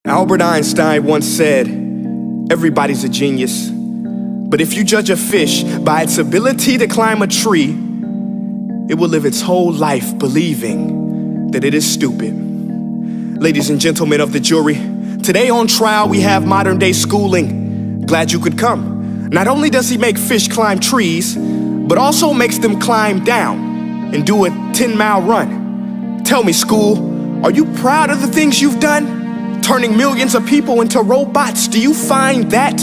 Albert Einstein once said, everybody's a genius, but if you judge a fish by its ability to climb a tree, it will live its whole life believing that it is stupid. Ladies and gentlemen of the jury, today on trial we have modern day schooling. Glad you could come. Not only does he make fish climb trees, but also makes them climb down and do a 10-mile run. Tell me, school, are you proud of the things you've done? Turning millions of people into robots, do you find that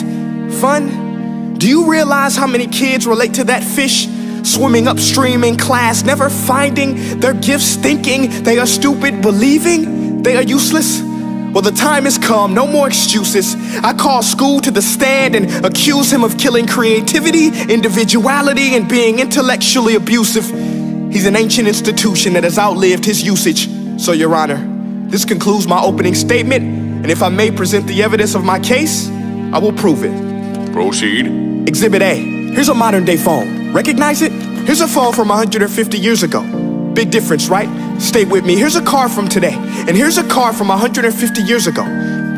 fun? Do you realize how many kids relate to that fish swimming upstream in class, never finding their gifts, thinking they are stupid, believing they are useless? Well, the time has come, no more excuses. I call school to the stand and accuse him of killing creativity, individuality, and being intellectually abusive. He's an ancient institution that has outlived his usage. So, Your Honor, this concludes my opening statement, and if I may present the evidence of my case, I will prove it. Proceed. Exhibit A. Here's a modern day phone. Recognize it? Here's a phone from 150 years ago. Big difference, right? Stay with me. Here's a car from today, and here's a car from 150 years ago.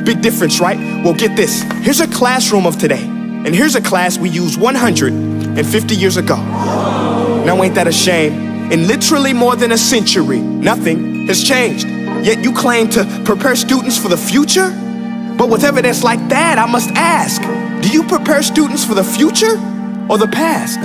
Big difference, right? Well, get this. Here's a classroom of today, and here's a class we used 150 years ago. Now, ain't that a shame? In literally more than a century, nothing has changed. Yet you claim to prepare students for the future? But with evidence like that, I must ask, do you prepare students for the future or the past?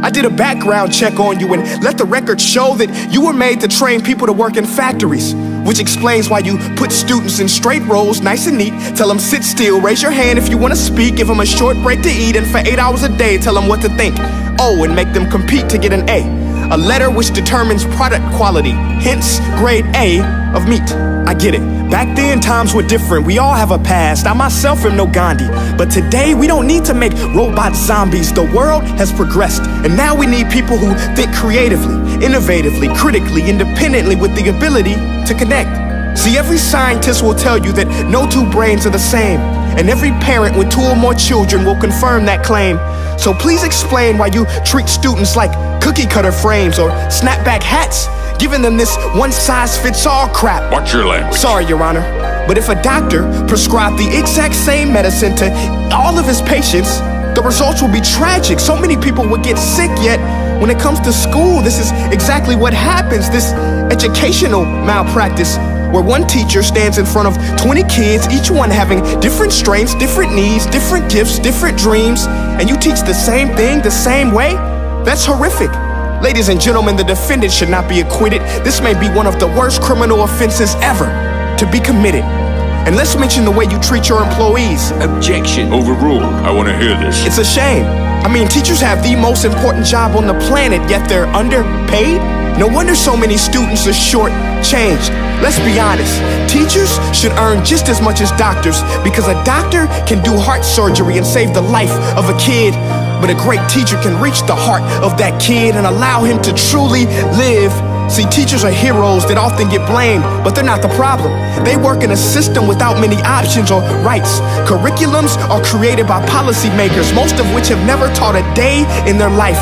I did a background check on you and let the record show that you were made to train people to work in factories, which explains why you put students in straight rows, nice and neat, tell them sit still, raise your hand if you want to speak, give them a short break to eat, and for 8 hours a day, tell them what to think. Oh, and make them compete to get an A. A letter which determines product quality, hence grade A of meat. I get it. Back then, times were different. We all have a past. I myself am no Gandhi. But today, we don't need to make robot zombies. The world has progressed. And now we need people who think creatively, innovatively, critically, independently, with the ability to connect. See, every scientist will tell you that no two brains are the same. And every parent with 2 or more children will confirm that claim. So please explain why you treat students like cookie cutter frames or snapback hats, giving them this one-size-fits-all crap. Watch your language. Sorry, Your Honor, but if a doctor prescribed the exact same medicine to all of his patients, the results will be tragic. So many people would get sick, yet when it comes to school, this is exactly what happens. This educational malpractice, where one teacher stands in front of 20 kids, each one having different strengths, different needs, different gifts, different dreams, and you teach the same thing the same way? That's horrific. Ladies and gentlemen, the defendant should not be acquitted. This may be one of the worst criminal offenses ever to be committed. And let's mention the way you treat your employees. Objection. Overruled. I want to hear this. It's a shame. I mean, teachers have the most important job on the planet, yet they're underpaid? No wonder so many students are short-changed. Let's be honest, teachers should earn just as much as doctors, because a doctor can do heart surgery and save the life of a kid, but a great teacher can reach the heart of that kid and allow him to truly live. See, teachers are heroes that often get blamed, but they're not the problem. They work in a system without many options or rights. Curriculums are created by policymakers, most of which have never taught a day in their life.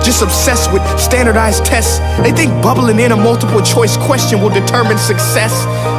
Just obsessed with standardized tests. They think bubbling in a multiple choice question will determine success.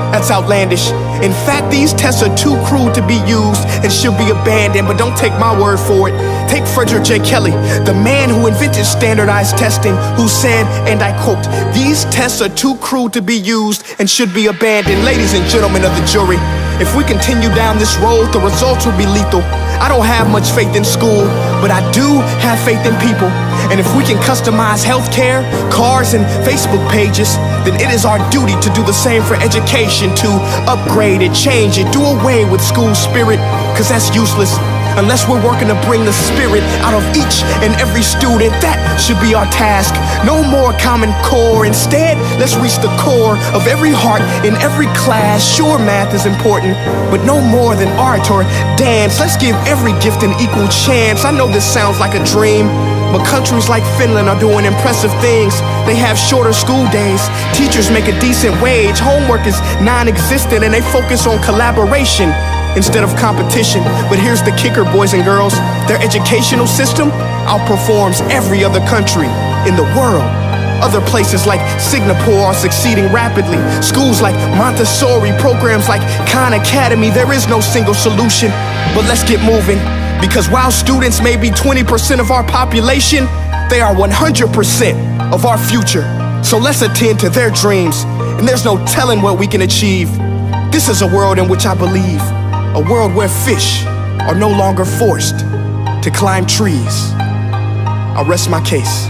That's outlandish. In fact, these tests are too crude to be used and should be abandoned, but don't take my word for it. Take Frederick J. Kelly, the man who invented standardized testing, who said, and I quote, "These tests are too crude to be used and should be abandoned." Ladies and gentlemen of the jury, if we continue down this road, the results will be lethal. I don't have much faith in school, but I do have faith in people. And if we can customize healthcare, cars, and Facebook pages, then it is our duty to do the same for education, to upgrade it, change it, do away with school spirit, because that's useless. Unless we're working to bring the spirit out of each and every student, that should be our task. No more Common Core. Instead, let's reach the core of every heart in every class. Sure, math is important, but no more than art or dance. Let's give every gift an equal chance. I know this sounds like a dream, but countries like Finland are doing impressive things. They have shorter school days, teachers make a decent wage, homework is non-existent, and they focus on collaboration instead of competition. But here's the kicker, boys and girls. Their educational system outperforms every other country in the world. Other places like Singapore are succeeding rapidly. Schools like Montessori, programs like Khan Academy, there is no single solution. But let's get moving, because while students may be 20% of our population, they are 100% of our future. So let's attend to their dreams, and there's no telling what we can achieve. This is a world in which I believe, a world where fish are no longer forced to climb trees. I'll rest my case.